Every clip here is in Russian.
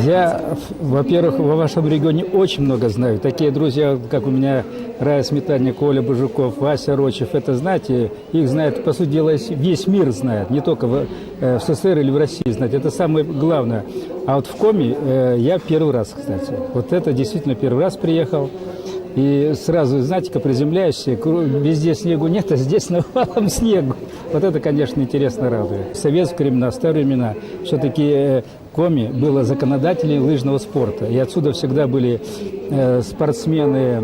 Я, во-первых, во вашем регионе очень много знаю. Такие друзья, как у меня Рая Сметанник, Коля Бажуков, Вася Рочев. Это, знаете, их знает, по сути дела, весь мир знает. Не только в СССР или в России знать. Это самое главное. А вот в Коми я первый раз, кстати. Вот это действительно первый раз приехал. И сразу, знаете, приземляешься, везде снегу нет, а здесь навалом снегу. Вот это, конечно, интересно радует. В советские времена, в старые времена, все-таки Коми было законодателем лыжного спорта. И отсюда всегда были спортсмены,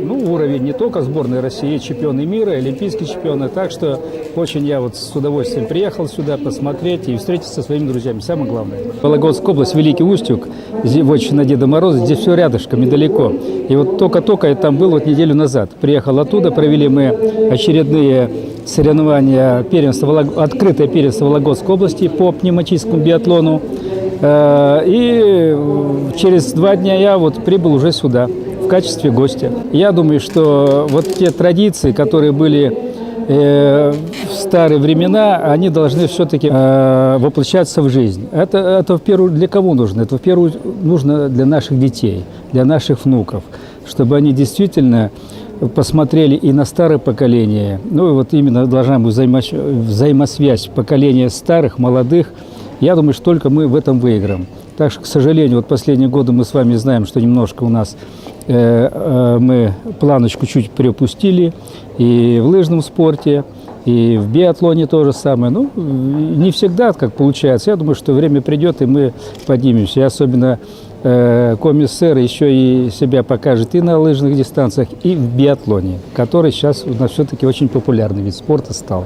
ну, уровень не только сборной России, чемпионы мира, олимпийские чемпионы. Так что очень я вот с удовольствием приехал сюда посмотреть и встретиться со своими друзьями. Самое главное. Вологодская область, Великий Устюг, вотчина Деда Мороза, здесь все рядышком, недалеко. И вот только-только я там был вот неделю назад. Приехал оттуда, провели мы очередные соревнования, открытое первенство Вологодской области по пневматическому биатлону. И через 2 дня я вот прибыл уже сюда в качестве гостя. Я думаю, что вот те традиции, которые были в старые времена, они должны все-таки воплощаться в жизнь. Это в первую для кого нужно? Это в первую нужно для наших детей, для наших внуков, чтобы они действительно посмотрели и на старое поколение. Ну и вот именно должна быть взаимосвязь поколения старых, молодых. Я думаю, что только мы в этом выиграем. Так что, к сожалению, вот последние годы мы с вами знаем, что немножко у нас мы планочку чуть приопустили и в лыжном спорте, и в биатлоне то же самое. Ну, не всегда как получается. Я думаю, что время придет, и мы поднимемся. И особенно Коми-СССР еще и себя покажет и на лыжных дистанциях, и в биатлоне, который сейчас у нас все-таки очень популярный вид спорта стал.